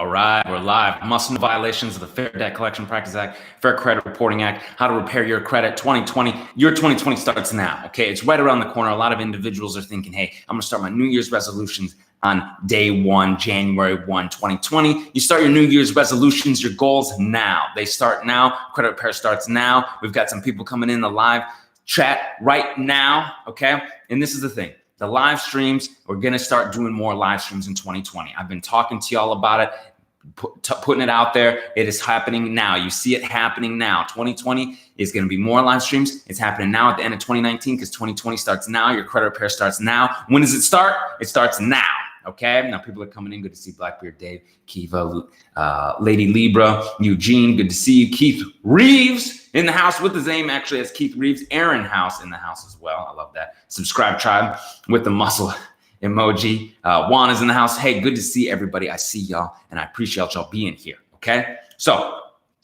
All right, we're live. Must-know violations of the Fair Debt Collection Practices Act, Fair Credit Reporting Act, how to repair your credit 2020. Your 2020 starts now, okay? It's right around the corner. A lot of individuals are thinking, hey, I'm gonna start my New Year's resolutions on day 1, January 1, 2020. You start your New Year's resolutions, your goals now. They start now. Credit repair starts now. We've got some people coming in the live chat right now, okay? And this is the thing. The live streams, we're going to start doing more live streams in 2020. I've been talking to y'all about it, putting it out there. It is happening now. You see it happening now. 2020 is going to be more live streams. It's happening now at the end of 2019 because 2020 starts now. Your credit repair starts now. When does it start? It starts now. Okay, now people are coming in. Good to see Blackbeard Dave, Kiva, Lady Libra, Eugene. Good to see you. Keith Reeves in the house with his name actually as Keith Reeves. Aaron House in the house as well. I love that. Subscribe tribe with the muscle emoji. Juan is in the house. Hey, good to see everybody. I see y'all and I appreciate y'all being here. Okay, so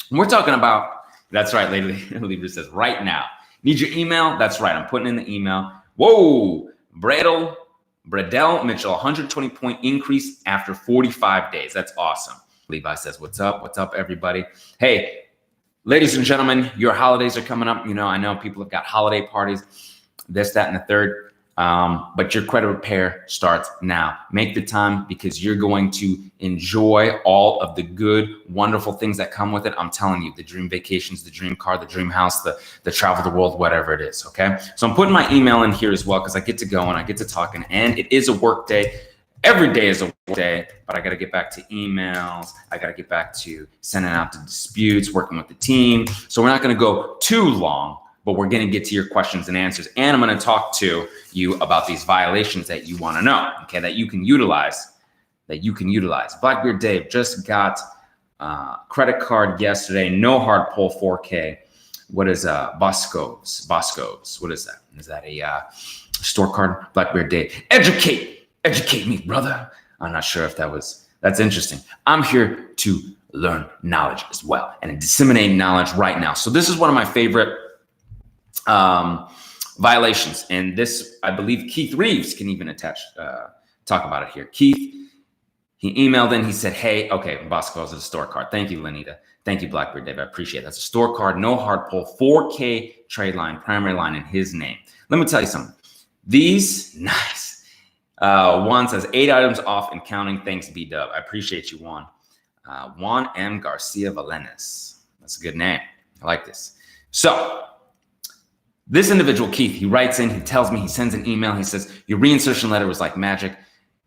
we're talking about, that's right, Lady Libra says right now. Need your email? That's right. I'm putting in the email. Whoa, Bradell Mitchell, 120-point increase after 45 days. That's awesome. Levi says, what's up? What's up, everybody? Hey, ladies and gentlemen, your holidays are coming up. You know, I know people have got holiday parties, this, that, and the third. But your credit repair starts now. Make the time because you're going to enjoy all of the good, wonderful things that come with it. I'm telling you, the dream vacations, the dream car, the dream house, the travel the world, whatever it is, okay? So I'm putting my email in here as well because I get to go and I get to talking, and it is a work day. Every day is a work day, but I got to get back to emails. I got to get back to sending out the disputes, working with the team. So we're not going to go too long, but we're going to get to your questions and answers. And I'm going to talk to you about these violations that you want to know, okay, that you can utilize, Blackbeard Dave just got credit card yesterday. No hard pull 4K. What is Bosco's? What is that? Is that a store card? Blackbeard Dave. Educate me, brother. I'm not sure if that's interesting. I'm here to learn knowledge as well and disseminate knowledge right now. So this is one of my favorite violations, and this, I believe Keith Reeves can even talk about it here. Keith, he emailed in, he said, hey, okay, Bosco is a store card. Thank you, Lenita. Thank you, Blackbeard Dave. I appreciate it. That's a store card, no hard pull, 4K trade line, primary line in his name. Let me tell you something. These, nice. Juan says 8 items off and counting. Thanks, B-Dub. I appreciate you, Juan. Juan M. Garcia Valenas. That's a good name. I like this. So, this individual, Keith, he writes in, he tells me, he sends an email, he says, your reinsertion letter was like magic.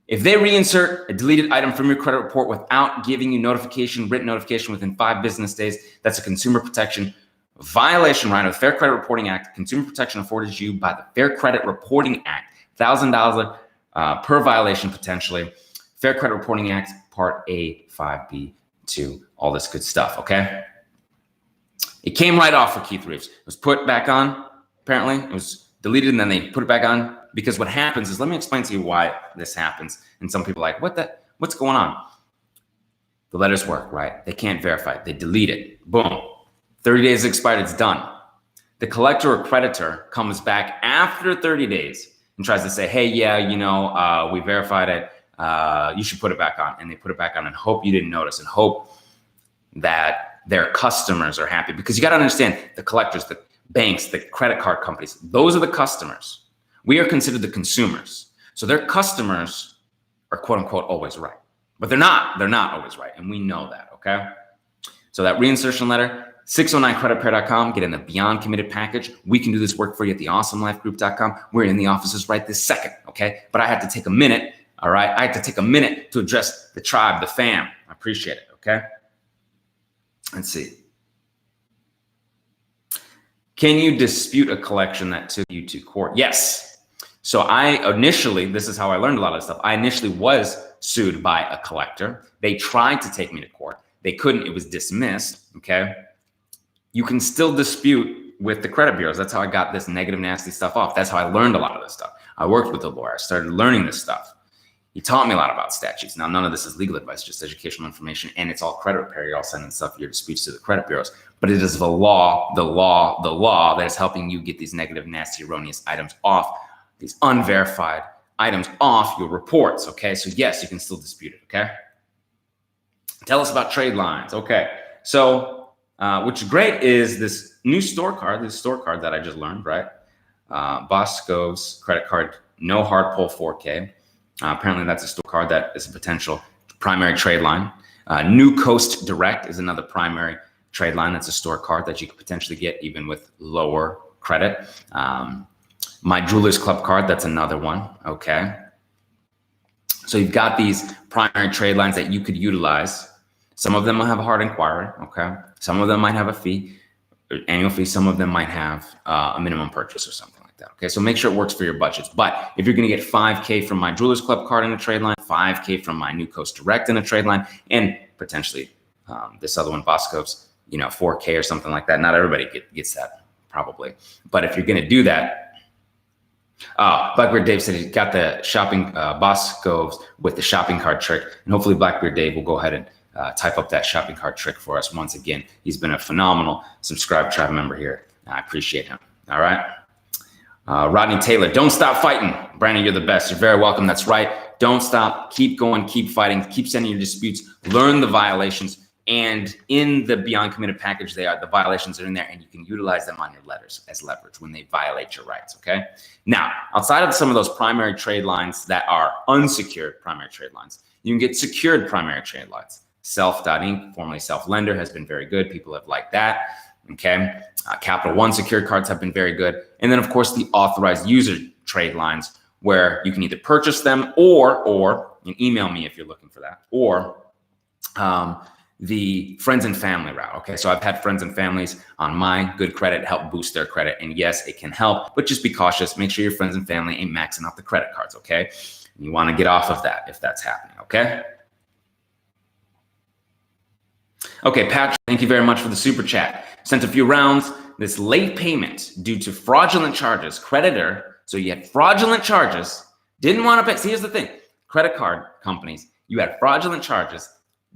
If they reinsert a deleted item from your credit report without giving you written notification within 5 business days, that's a consumer protection violation, right, of the Fair Credit Reporting Act. Consumer protection afforded you by the Fair Credit Reporting Act, $1,000 per violation potentially. Fair Credit Reporting Act, Part A, 5B2, all this good stuff, okay? It came right off for Keith Reeves. It was put back on. Apparently, it was deleted and then they put it back on because what happens is, let me explain to you why this happens. And some people are like, what's going on? The letters work, right? They can't verify it. They delete it. Boom. 30 days expired. It's done. The collector or creditor comes back after 30 days and tries to say, hey, yeah, you know, we verified it. You should put it back on. And they put it back on and hope you didn't notice and hope that their customers are happy, because you got to understand the collectors, the banks, the credit card companies, those are the customers. We are considered the consumers. So their customers are quote unquote always right, but they're not always right. And we know that, okay? So that reinsertion letter, 609creditrepair.com, get in the Beyond Committed package. We can do this work for you at the awesomelifegroup.com. We're in the offices right this second, okay? But I had to take a minute, all right? I had to take a minute to address the tribe, the fam. I appreciate it, okay? Let's see. Can you dispute a collection that took you to court? Yes. So I initially, this is how I learned a lot of this stuff. I initially was sued by a collector. They tried to take me to court. They couldn't. It was dismissed. Okay. You can still dispute with the credit bureaus. That's how I got this negative, nasty stuff off. That's how I learned a lot of this stuff. I worked with a lawyer. I started learning this stuff. He taught me a lot about statutes. Now, none of this is legal advice, just educational information, and it's all credit repair. You're all sending stuff, your disputes to the credit bureaus. But it is the law that is helping you get these negative, nasty, erroneous items off, these unverified items off your reports, okay? So yes, you can still dispute it, okay? Tell us about trade lines. Okay, so what's great is this new store card, that I just learned, right? Bosco's credit card, no hard pull 4K. Apparently that's a store card that is a potential primary trade line. New Coast Direct is another primary trade line. That's a store card that you could potentially get even with lower credit. My Jewelers Club card, that's another one. Okay. So you've got these primary trade lines that you could utilize. Some of them will have a hard inquiry. Okay. Some of them might have a fee, annual fee. Some of them might have a minimum purchase or something like that. Okay. So make sure it works for your budgets. But if you're going to get 5K from my Jewelers Club card in a trade line, 5K from my New Coast Direct in a trade line, and potentially this other one, Bosco's, 4K or something like that. Not everybody gets that probably. But if you're going to do that, Blackbeard Dave said he got the shopping Bosco's with the shopping cart trick, and hopefully Blackbeard Dave will go ahead and type up that shopping cart trick for us once again. He's been a phenomenal Subscribe Tribe member here. I appreciate him. All right. Rodney Taylor, don't stop fighting. Brandon, you're the best. You're very welcome. That's right. Don't stop. Keep going. Keep fighting. Keep sending your disputes. Learn the violations. And in the Beyond Committed package, the violations are in there, and you can utilize them on your letters as leverage when they violate your rights, okay? Now, outside of some of those primary trade lines that are unsecured primary trade lines, you can get secured primary trade lines. Self.Inc., formerly Self-Lender, has been very good. People have liked that, okay? Capital One secured cards have been very good. And then, of course, the authorized user trade lines, where you can either purchase them or you can email me if you're looking for that, or the friends and family route. Okay, so I've had friends and families on my good credit help boost their credit, and yes, it can help, but just be cautious. Make sure your friends and family ain't maxing out the credit cards. Okay, you want to get off of that if that's happening. Okay. Okay, Patrick, thank you very much for the super chat. Sent a few rounds. This late payment due to fraudulent charges, creditor. So you had fraudulent charges, didn't want to pay. See, here's the thing: credit card companies, you had fraudulent charges,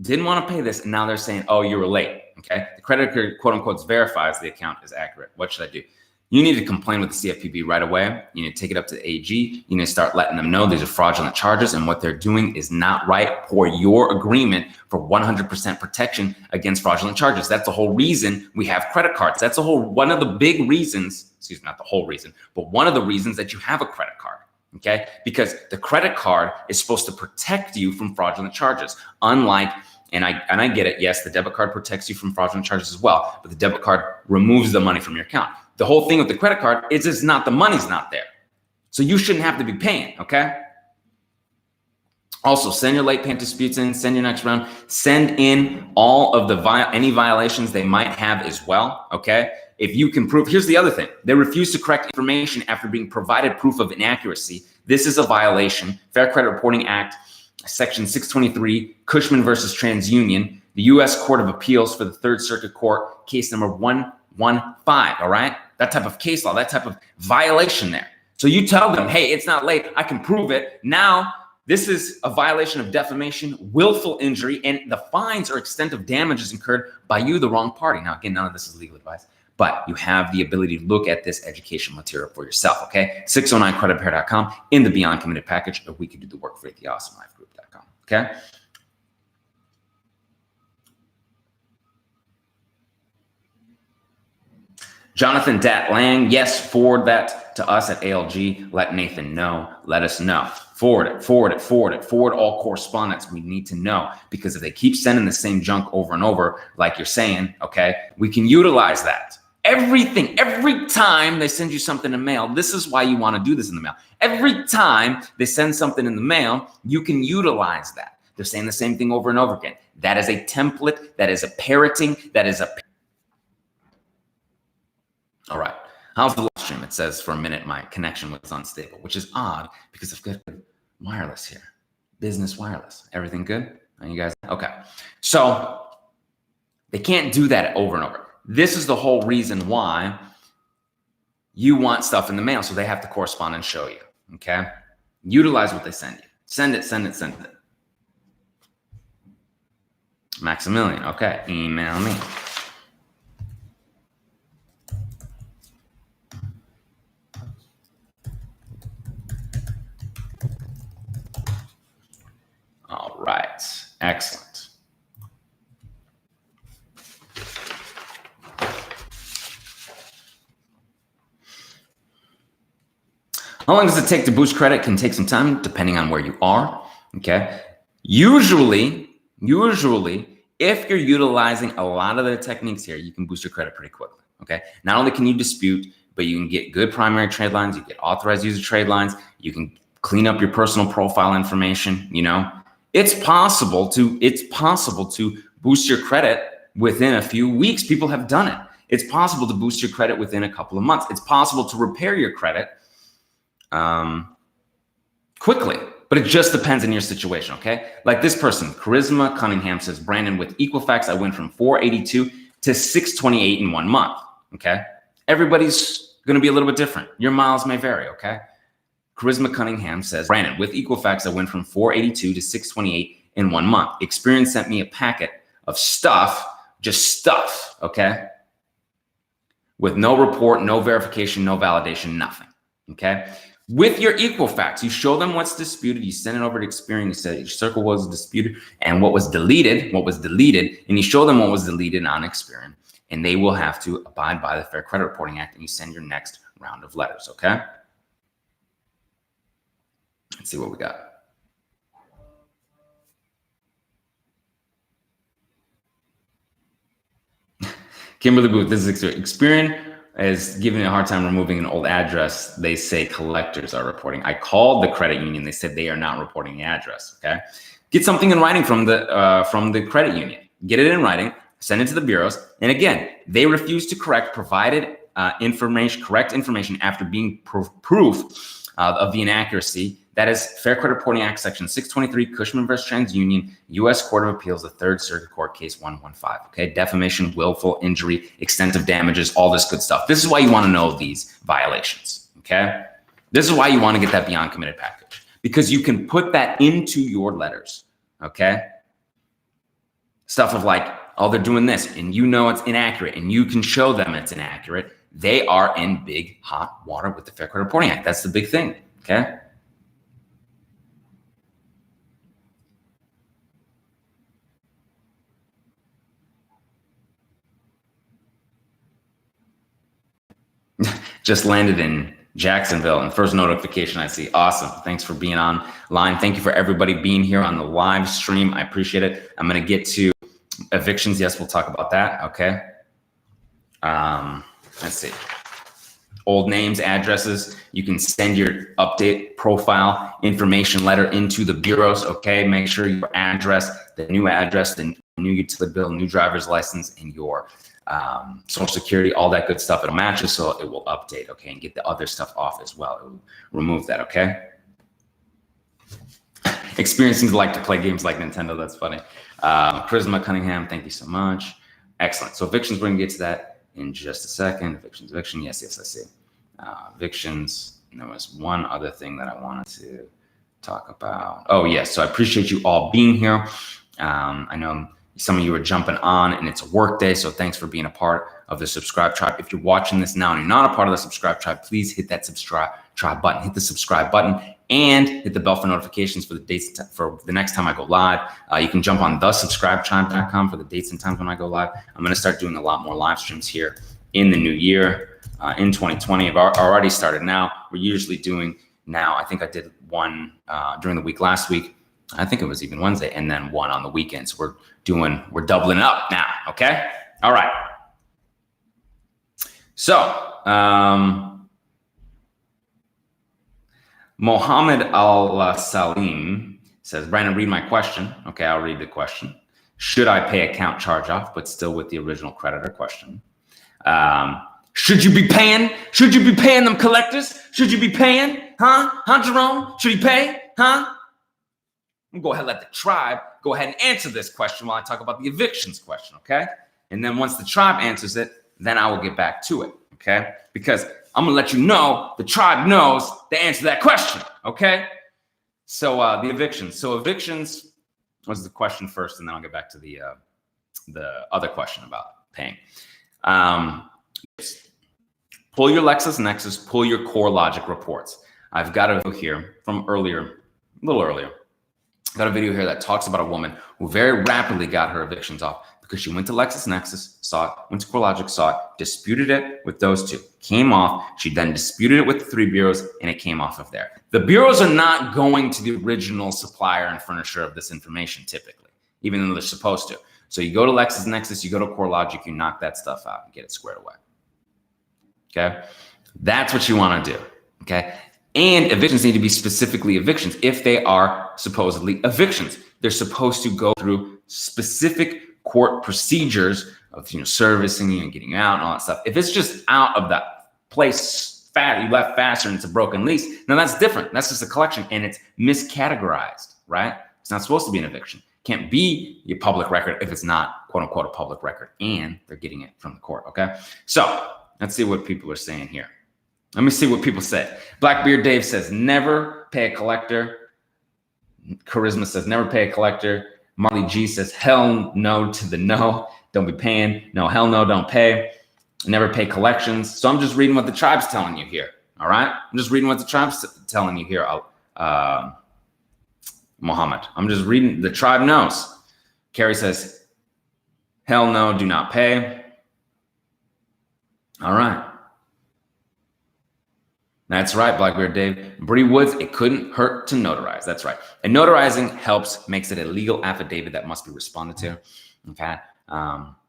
didn't want to pay this, and now they're saying, oh, you were late. Okay, the creditor, quote unquote, verifies the account is accurate. What should I do? You need to complain with the CFPB right away. You need to take it up to the AG. You need to start letting them know these are fraudulent charges, and what they're doing is not right for your agreement for 100% protection against fraudulent charges. That's the whole reason we have credit cards. That's one of the big reasons, excuse me, not the whole reason, but one of the reasons that you have a credit card. Okay, because the credit card is supposed to protect you from fraudulent charges. Unlike, and I get it, yes, the debit card protects you from fraudulent charges as well, but the debit card removes the money from your account. The whole thing with the credit card is it's not, the money's not there. So you shouldn't have to be paying, okay? Also, send your late payment disputes in, send your next round, send in all of any violations they might have as well, okay? If you can prove, here's the other thing. They refuse to correct information after being provided proof of inaccuracy. This is a violation. Fair Credit Reporting Act, Section 623, Cushman versus TransUnion, the U.S. Court of Appeals for the Third Circuit Court, case number 115, all right? That type of case law, that type of violation there. So you tell them, hey, it's not late. I can prove it. Now, this is a violation of defamation, willful injury, and the fines or extent of damages incurred by you, the wrong party. Now, again, none of this is legal advice, but you have the ability to look at this educational material for yourself, okay? 609creditrepair.com in the Beyond Committed package, or we can do the work for you at theawesomelifegroup.com, okay? Jonathan Dat Lang, yes, forward that to us at ALG. Let Nathan know. Let us know. Forward all correspondence. We need to know, because if they keep sending the same junk over and over, like you're saying, okay, we can utilize that. Everything, every time they send you something in the mail, this is why you want to do this in the mail. Every time they send something in the mail, you can utilize that. They're saying the same thing over and over again. That is a template. That is a parroting. That is a... All right. How's the live stream? It says for a minute my connection was unstable, which is odd because I've got wireless here. Business wireless. Everything good? Are you guys okay? So they can't do that over and over. This is the whole reason why you want stuff in the mail, so they have to correspond and show you. Okay? Utilize what they send you. Send it. Maximilian. Okay. Email me. All right, excellent. How long does it take to boost credit? Can take some time depending on where you are. Okay. Usually, if you're utilizing a lot of the techniques here, you can boost your credit pretty quickly. Okay. Not only can you dispute, but you can get good primary trade lines. You get authorized user trade lines. You can clean up your personal profile information. You know, it's possible to boost your credit within a few weeks. People have done it. It's possible to boost your credit within a couple of months. It's possible to repair your credit quickly, but it just depends on your situation, okay? Like this person, Charisma Cunningham, says, Brandon, with Equifax, I went from 482 to 628 in 1 month, okay? Everybody's gonna be a little bit different. Your miles may vary, okay? Charisma Cunningham says, Brandon, with Equifax, I went from 482 to 628 in 1 month. Experian sent me a packet of stuff, just stuff, okay? With no report, no verification, no validation, nothing, okay? With your Equifax, you show them what's disputed, you send it over to Experian, you say your circle was disputed and what was deleted, and you show them what was deleted on Experian, and they will have to abide by the Fair Credit Reporting Act, and you send your next round of letters, okay? Let's see what we got. Kimberly Booth, this is Experian is giving a hard time removing an old address. They say collectors are reporting. I called the credit union. They said they are not reporting the address. Okay, get something in writing from the credit union. Get it in writing. Send it to the bureaus. And again, they refuse to correct provided correct information after being proof of the inaccuracy. That is Fair Credit Reporting Act, Section 623, Cushman versus TransUnion, U.S. Court of Appeals, the Third Circuit Court, Case 115. Okay, defamation, willful injury, extent of damages, all this good stuff. This is why you want to know these violations. Okay, this is why you want to get that Beyond Committed package, because you can put that into your letters. Okay, stuff of like, oh, they're doing this, and you know it's inaccurate, and you can show them it's inaccurate. They are in big hot water with the Fair Credit Reporting Act. That's the big thing. Okay. Just landed in Jacksonville and first notification I see. Awesome. Thanks for being online. Thank you for everybody being here on the live stream. I appreciate it. I'm going to get to evictions. Yes, we'll talk about that. Okay. Let's see. Old names, addresses. You can send your update profile information letter into the bureaus. Okay. Make sure your address, the new utility bill, new driver's license, and your Social Security, all that good stuff. It'll match it, so it will update, okay, and get the other stuff off as well. It will remove that, okay? Experian seems to like to play games like Nintendo. That's funny. Charisma Cunningham, thank you so much. Excellent. So evictions, we're gonna get to that in just a second. Eviction. Yes, I see. Evictions. And there was one other thing that I wanted to talk about. Oh, yes. So I appreciate you all being here. I know some of you are jumping on and it's a work day, so thanks for being a part of the subscribe tribe. If you're watching this now and you're not a part of the subscribe tribe, please hit that subscribe tribe button, hit the subscribe button, and hit the bell for notifications for the dates for the next time I go live. You can jump on thesubscribetribe.com for the dates and times when I go live. I'm going to start doing a lot more live streams here in the new year, in 2020. I've already started now. We're usually doing now, I think I did one during the week last week. I think it was even Wednesday, and then one on the weekends. We're doubling it up now. Okay. All right. So, Mohammed Al-Salim says, Brandon, read my question. Okay. I'll read the question. Should I pay account charge off, but still with the original creditor question? Should you be paying? Should you be paying them collectors? Should you be paying? Huh, Jerome? Should he pay? Huh? I'm gonna go ahead and let the tribe go ahead and answer this question while I talk about the evictions question, okay? And then once the tribe answers it, then I will get back to it, okay? Because I'm gonna let you know the tribe knows the answer to that question, okay? So the evictions. So evictions was the question first, and then I'll get back to the other question about paying. Pull your LexisNexis, pull your CoreLogic reports. I've got a video here from earlier, a little earlier. Got a video here that talks about a woman who very rapidly got her evictions off Because she went to LexisNexis, saw it, went to CoreLogic, saw it, disputed it with those two, came off. She then disputed it with the 3 bureaus, and it came off of there. The bureaus are not going to the original supplier and furnisher of this information typically, even though they're supposed to. So you go to LexisNexis, you go to CoreLogic, you knock that stuff out and get it squared away. Okay? That's what you want to do. Okay? And evictions need to be specifically evictions if they are supposedly evictions. They're supposed to go through specific court procedures of servicing and getting you out and all that stuff. If it's just out of that place, you left faster and it's a broken lease, now that's different. That's just a collection and it's miscategorized, right? It's not supposed to be an eviction. Can't be your public record if it's not quote unquote a public record and they're getting it from the court. Okay, so let's see what people are saying here. Let me see what people say. Blackbeard Dave says never pay a collector. Charisma says never pay a collector. Marley G says hell no to the no. Don't be paying. No, hell no, don't pay. Never pay collections. So I'm just reading what the tribe's telling you here. All right, I'm just reading what the tribe's telling you here. Muhammad, I'm just reading. The tribe knows. Carrie says hell no, do not pay. All right. That's right, Blackbeard Dave. Bree Woods, it couldn't hurt to notarize. That's right. And notarizing helps, makes it a legal affidavit that must be responded to. Okay.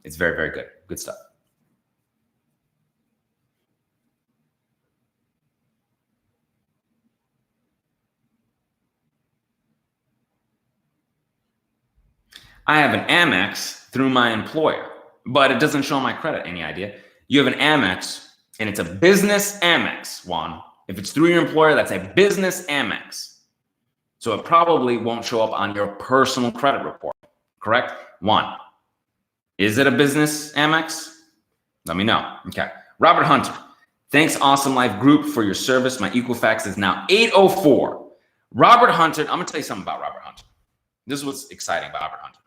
It's very, very good. Good stuff. I have an Amex through my employer, but it doesn't show my credit. Any idea? You have an Amex and it's a business Amex, Juan. If it's through your employer, that's a business Amex. So it probably won't show up on your personal credit report, correct? One, is it a business Amex? Let me know. Okay. Robert Hunter, thanks Awesome Life Group for your service. My Equifax is now 804. Robert Hunter, I'm gonna tell you something about Robert Hunter. This is what's exciting about Robert Hunter.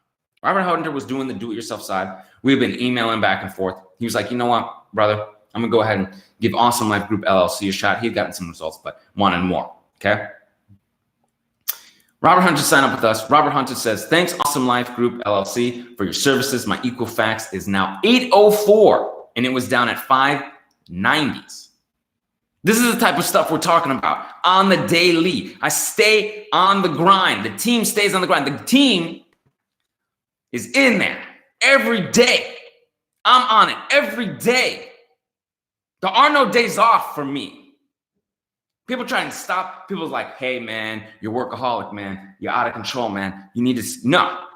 Robert Hunter was doing the do-it-yourself side. We've been emailing back and forth. He was like, you know what, brother? I'm gonna go ahead and give Awesome Life Group LLC a shot. He had gotten some results, but wanted more, okay? Robert Hunter signed up with us. Robert Hunter says, thanks Awesome Life Group LLC for your services. My Equifax is now 804 and it was down at 590s. This is the type of stuff we're talking about on the daily. I stay on the grind. The team stays on the grind. The team is in there every day. I'm on it every day. There are no days off for me. People trying to stop. People's like, hey, man, you're workaholic, man. You're out of control, man. You need to. No.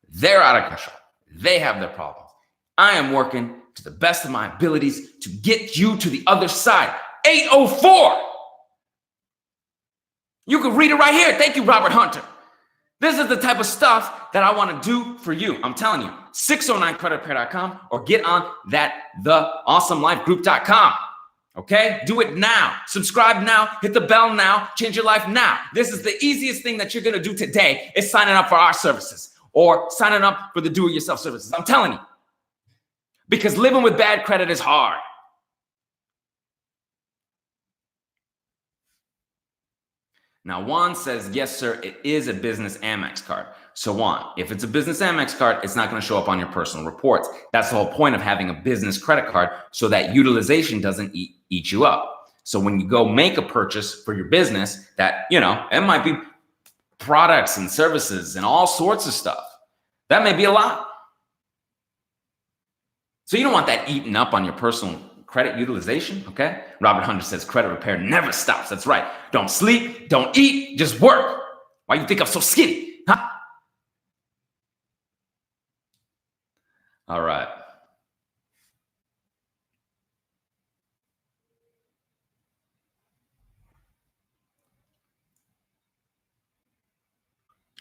They're out of control. They have their problems. I am working to the best of my abilities to get you to the other side. 804. You can read it right here. Thank you, Robert Hunter. This is the type of stuff that I want to do for you. I'm telling you, 609creditrepair.com or get on that theawesomelifegroup.com. Okay? Do it now. Subscribe now. Hit the bell now. Change your life now. This is the easiest thing that you're going to do today is signing up for our services or signing up for the do-it-yourself services. I'm telling you. Because living with bad credit is hard. Now, Juan says, yes, sir, it is a business Amex card. So Juan, if it's a business Amex card, it's not going to show up on your personal reports. That's the whole point of having a business credit card so that utilization doesn't eat you up. So when you go make a purchase for your business that, it might be products and services and all sorts of stuff. That may be a lot. So you don't want that eaten up on your personal credit utilization, okay? Robert Hunter says credit repair never stops. That's right. Don't sleep, don't eat, just work. Why you think I'm so skinny, huh? All right.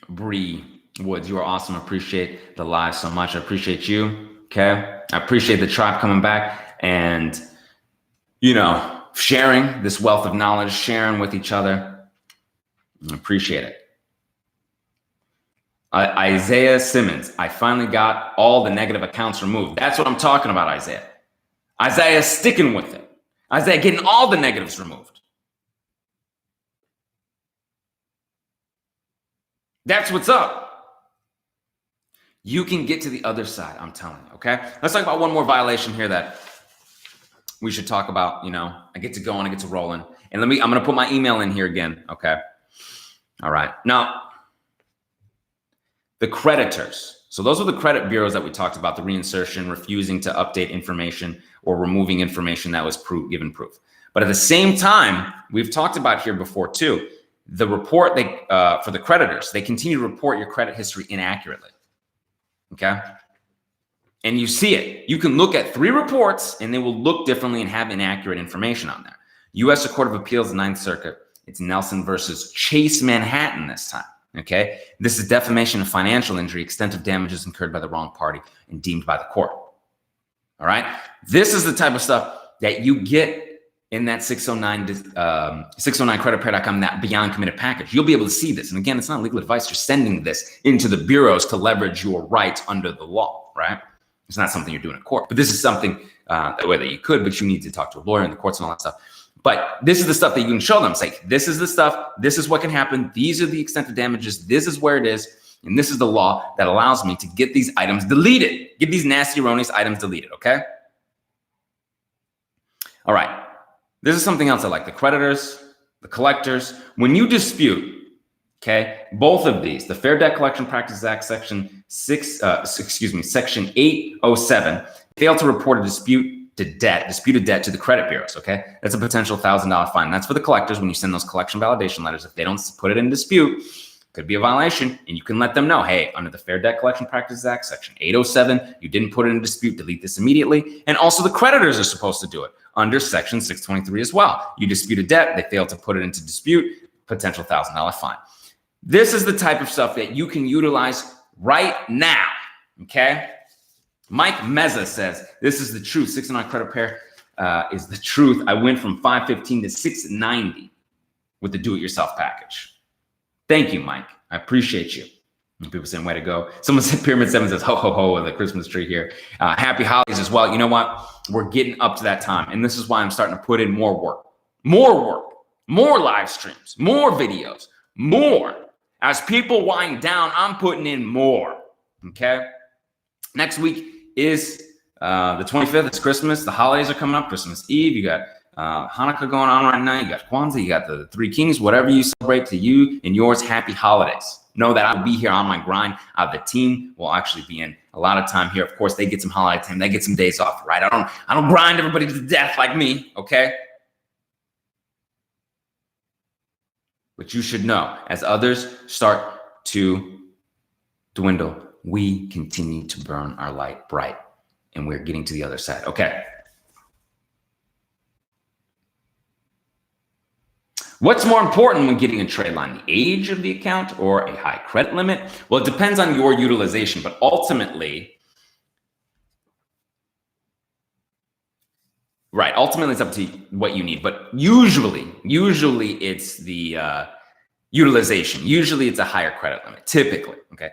Bree Woods, you are awesome. I appreciate the live so much. I appreciate you, okay? I appreciate the tribe coming back and, sharing this wealth of knowledge, sharing with each other. I appreciate it. Isaiah Simmons, I finally got all the negative accounts removed. That's what I'm talking about, Isaiah. Isaiah's sticking with it. Isaiah getting all the negatives removed. That's what's up. You can get to the other side, I'm telling you, okay? Let's talk about one more violation here that we should talk about. I get to going, I get to rolling. And I'm going to put my email in here again, okay? All right. Now, the creditors. So those are the credit bureaus that we talked about, the reinsertion, refusing to update information or removing information that was given proof. But at the same time, we've talked about here before too, the report for the creditors, they continue to report your credit history inaccurately. Okay. And you see it. You can look at 3 reports and they will look differently and have inaccurate information on there. U.S. Court of Appeals, 9th Circuit. It's Nelson versus Chase Manhattan this time. Okay. This is defamation of financial injury, extent of damages incurred by the wrong party and deemed by the court. All right. This is the type of stuff that you get in that 609creditrepair.com, that beyond committed package. You'll be able to see this. And again, it's not legal advice. You're sending this into the bureaus to leverage your rights under the law, right? It's not something you're doing in court, but this is something whether you could, but you need to talk to a lawyer in the courts and all that stuff. But this is the stuff that you can show them. It's like, this is the stuff, this is what can happen. These are the extent of damages. This is where it is. And this is the law that allows me to get these items deleted, get these nasty, erroneous items deleted, okay? All right. This is something else I like. The creditors, the collectors. When you dispute, okay, both of these, the Fair Debt Collection Practices Act, Section 807, fail to report a disputed debt to the credit bureaus, okay? That's a potential $1,000 fine. That's for the collectors when you send those collection validation letters. If they don't put it in dispute, could be a violation, and you can let them know, hey, under the Fair Debt Collection Practices Act, Section 807, you didn't put it in dispute, delete this immediately. And also the creditors are supposed to do it under Section 623 as well. You dispute a debt, they fail to put it into dispute, potential $1,000 fine. This is the type of stuff that you can utilize right now, okay? Mike Meza says, this is the truth. 609 credit repair is the truth. I went from 515 to 690 with the do-it-yourself package. Thank you, Mike. I appreciate you. And people saying, way to go. Someone said, Pyramid 7 says, ho, ho, ho, with a Christmas tree here. Happy holidays as well. You know what? We're getting up to that time. And this is why I'm starting to put in more work, more live streams, more videos, more. As people wind down, I'm putting in more, okay? Next week is the 25th. It's Christmas. The holidays are coming up. Christmas Eve. You got Hanukkah going on right now. You got Kwanzaa. You got the Three Kings. Whatever you celebrate to you and yours, happy holidays. Know that I'll be here on my grind. The team will actually be in a lot of time here. Of course, they get some holiday time. They get some days off, right? I don't grind everybody to death like me, okay? But you should know, as others start to dwindle, we continue to burn our light bright, and we're getting to the other side. Okay. What's more important when getting a trade line, the age of the account or a high credit limit? Well, it depends on your utilization, but ultimately, ultimately it's up to what you need. But usually it's the utilization. Usually it's a higher credit limit, typically, okay?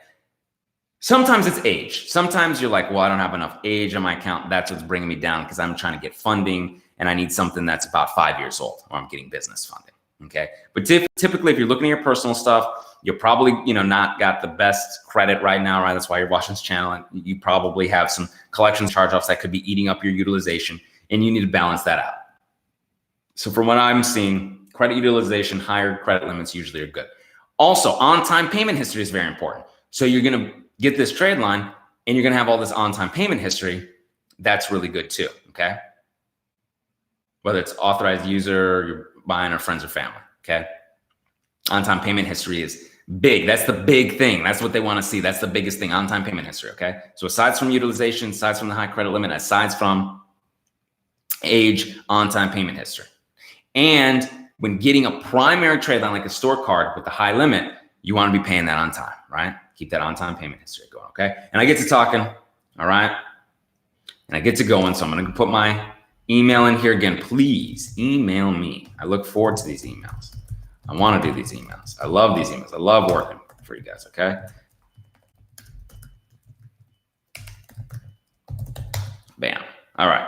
Sometimes it's age. Sometimes you're like, well, I don't have enough age on my account. That's what's bringing me down because I'm trying to get funding and I need something that's about 5 years old or I'm getting business funding. Okay. But typically, if you're looking at your personal stuff, you're probably, not got the best credit right now, right? That's why you're watching this channel. And you probably have some collections charge-offs that could be eating up your utilization, and you need to balance that out. So from what I'm seeing, credit utilization, higher credit limits usually are good. Also, on-time payment history is very important. So you're going to get this trade line and you're going to have all this on-time payment history. That's really good too. Okay. Whether it's authorized user, you're buying or friends or family. Okay. On-time payment history is big. That's the big thing. That's what they want to see. That's the biggest thing, on-time payment history. Okay. So aside from utilization, aside from the high credit limit, aside from age, on-time payment history. And when getting a primary trade line like a store card with the high limit, you want to be paying that on time, right? Keep that on-time payment history going, okay? And I get to talking, all right? And I get to going, so I'm going to put my email in here again. Please email me. I look forward to these emails. I want to do these emails. I love these emails. I love working for you guys, okay? Bam. All right.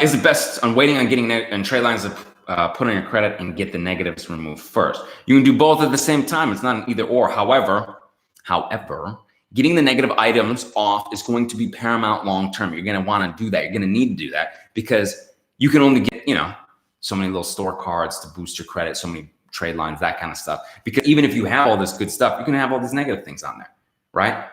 Is it best on waiting on getting and trade lines to put on your credit and get the negatives removed first? You can do both at the same time. It's not an either or. However, getting the negative items off is going to be paramount long term. You're going to want to do that. You're going to need to do that because you can only get, so many little store cards to boost your credit, so many trade lines, that kind of stuff. Because even if you have all this good stuff, you can have all these negative things on there, right?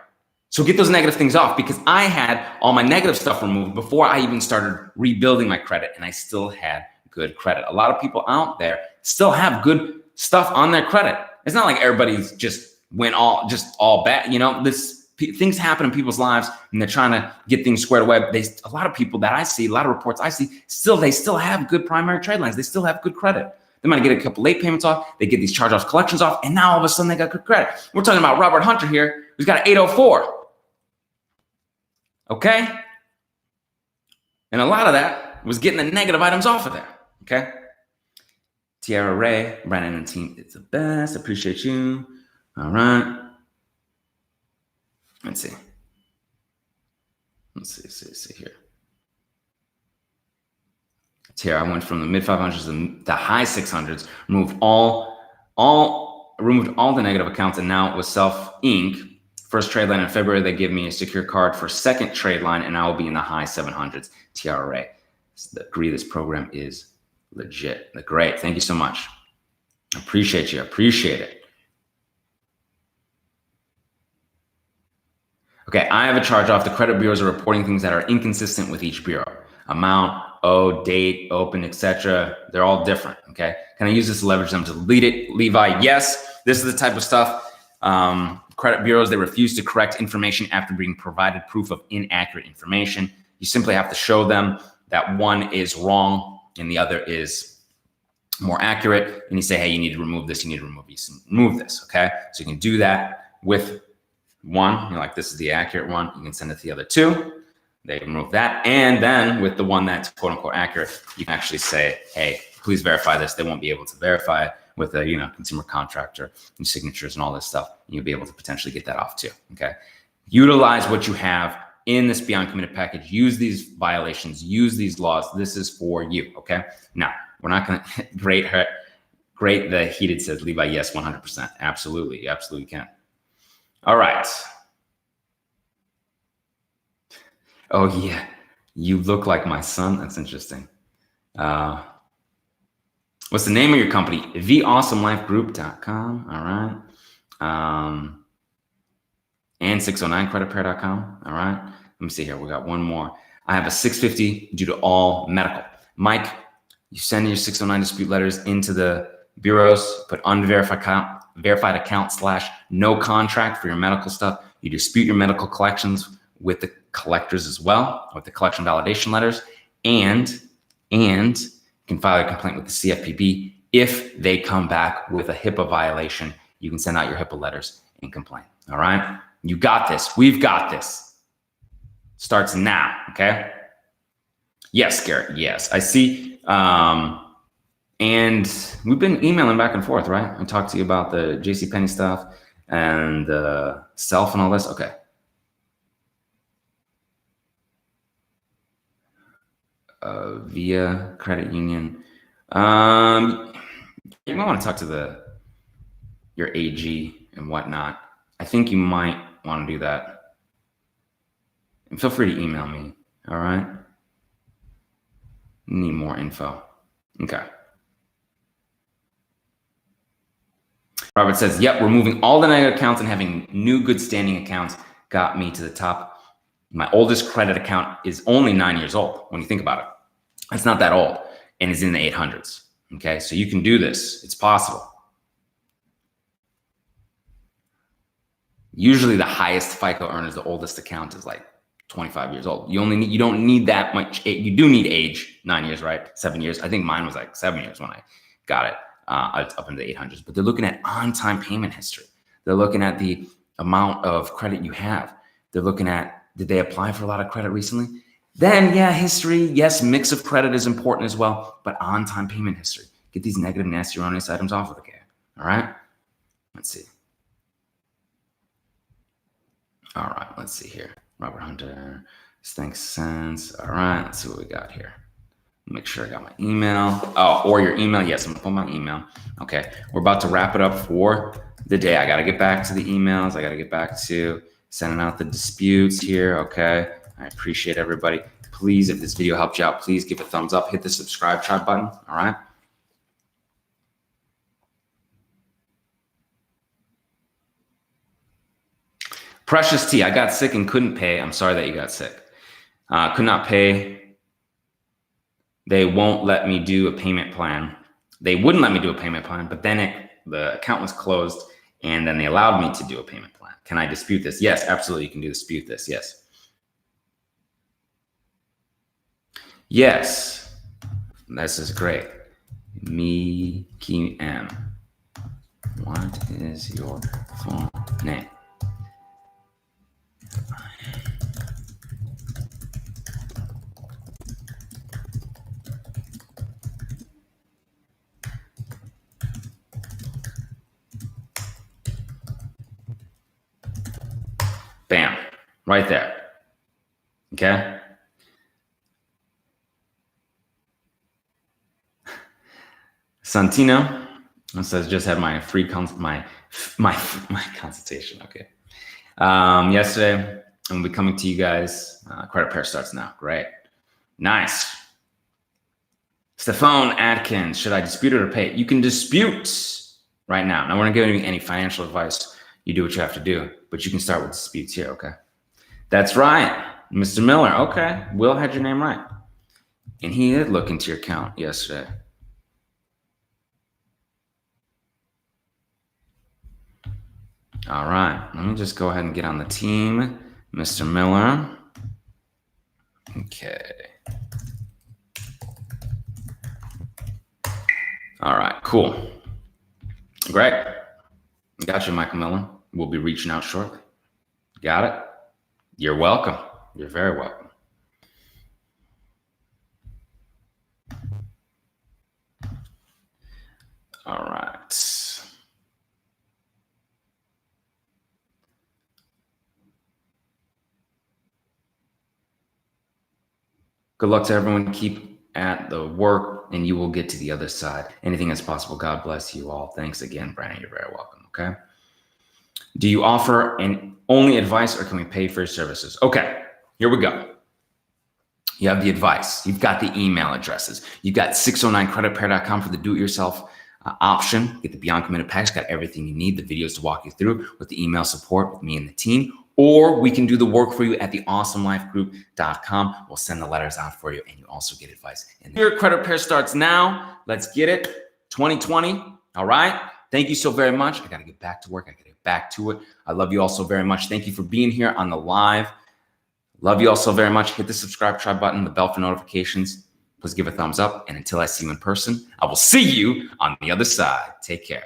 So get those negative things off, because I had all my negative stuff removed before I even started rebuilding my credit, and I still had good credit. A lot of people out there still have good stuff on their credit. It's not like everybody's just went all bad. Things happen in people's lives and they're trying to get things squared away. A lot of people that I see, a lot of reports I see, they still have good primary trade lines. They still have good credit. They might get a couple late payments off. They get these charge-offs, collections off, and now all of a sudden they got good credit. We're talking about Robert Hunter here, who's got an 804. Okay? And a lot of that was getting the negative items off of there. Okay? Tiara Ray, Brandon and team, it's the best. Appreciate you. All right. Let's see. See here. Tiara, I went from the mid 500s to the high 600s, removed all the negative accounts, and now with Self Inc. First trade line in February, they give me a secure card for second trade line, and I will be in the high 700s. TRA. Agree, this program is legit. Great. Thank you so much. Appreciate you. Appreciate it. Okay, I have a charge off. The credit bureaus are reporting things that are inconsistent with each bureau. Amount, date, open, etc. They're all different. Okay. Can I use this to leverage them to delete it? Levi, yes. This is the type of stuff. Credit bureaus, they refuse to correct information after being provided proof of inaccurate information. You simply have to show them that one is wrong and the other is more accurate. And you say, hey, you need to remove this, you need to remove this, okay? So you can do that with one. Like, this is the accurate one. You can send it to the other two. They remove that. And then with the one that's quote unquote accurate, you can actually say, hey, please verify this. They won't be able to verify it with a consumer contractor and signatures and all this stuff. You'll be able to potentially get that off too. Okay. Utilize what you have in this Beyond Committed package. Use these violations, use these laws. This is for you. Okay. Now, we're not going to great. The Heated says, Levi, yes, 100%. Absolutely. You absolutely can. All right. Oh yeah. You look like my son. That's interesting. What's the name of your company? theawesomelifegroup.com. All right. And 609creditpair.com. All right. Let me see here. We got one more. I have a 650 due to all medical. Mike, you send your 609 dispute letters into the bureaus, put verified account / no contract for your medical stuff. You dispute your medical collections with the collectors as well, with the collection validation letters, and you can file a complaint with the CFPB. If they come back with a HIPAA violation, you can send out your HIPAA letters and complain. All right. You got this. We've got this. Starts now. Okay. Yes, Garrett. Yes, I see. And we've been emailing back and forth, right? I talked to you about the JCPenney stuff and Self and all this. Okay. Via credit union. You might want to talk to your AG and whatnot. I think you might want to do that. And feel free to email me. All right. Need more info. Okay. Robert says, yep, removing all the negative accounts and having new good standing accounts got me to the top. My oldest credit account is only 9 years old. When you think about it, it's not that old and it's in the 800s. Okay. So you can do this. It's possible. Usually the highest FICO earners, the oldest account is like 25 years old. You don't need that much. You do need age, 9 years, right? 7 years. I think mine was like 7 years when I got it up into the 800s, but they're looking at on-time payment history. They're looking at the amount of credit you have. They're looking at, did they apply for a lot of credit recently? Then yeah, history. Yes. Mix of credit is important as well, but on-time payment history. Get these negative, nasty, erroneous items off of the game. All right. Let's see. All right, let's see here. Robert Hunter, this makes sense. All right, let's see what we got here. Make sure I got my email. Oh, or your email. Yes, I'm gonna put my email. Okay, we're about to wrap it up for the day. I gotta get back to the emails. I gotta get back to sending out the disputes here. Okay, I appreciate everybody. Please, if this video helped you out, please give a thumbs up. Hit the subscribe button. All right. Precious T, I got sick and couldn't pay. I'm sorry that you got sick. Could not pay. They won't let me do a payment plan. They wouldn't let me do a payment plan, but then the account was closed and then they allowed me to do a payment plan. Can I dispute this? Yes, absolutely. You can dispute this. Yes. Yes. This is great. Me, Kim M. What is your full name? Bam, right there. Okay. Santino says just had my free my consultation. Okay. Yesterday, I'm gonna be coming to you guys. Credit pair starts now. Great. Nice. Stephane Atkins, should I dispute it or pay? You can dispute right now. Now we're not giving you any financial advice. You do what you have to do, but you can start with disputes here, okay? That's right, Mr. Miller. Okay, Will had your name right. And he did look into your account yesterday. All right, let me just go ahead and get on the team, Mr. Miller. Okay. All right, cool. Great. Got you, Michael Miller. We'll be reaching out shortly. Got it? You're welcome. You're very welcome. All right. Good luck to everyone. Keep at the work and you will get to the other side. Anything is possible. God bless you all. Thanks again, Brandon. You're very welcome. Okay. Do you offer only advice or can we pay for your services? Okay, here we go. You have the advice. You've got the email addresses. You've got 609creditpair.com for the do-it-yourself option. Get the Beyond Committed package. Got everything you need. The videos to walk you through with the email support with me and the team. Or we can do the work for you at the awesomelifegroup.com. We'll send the letters out for you and you also get advice. And your credit pair starts now. Let's get it. 2020. All right. Thank you so very much. I got to get back to work. I got to get back to it. I love you all so very much. Thank you for being here on the live. Love you all so very much. Hit the subscribe button, the bell for notifications. Please give a thumbs up. And until I see you in person, I will see you on the other side. Take care.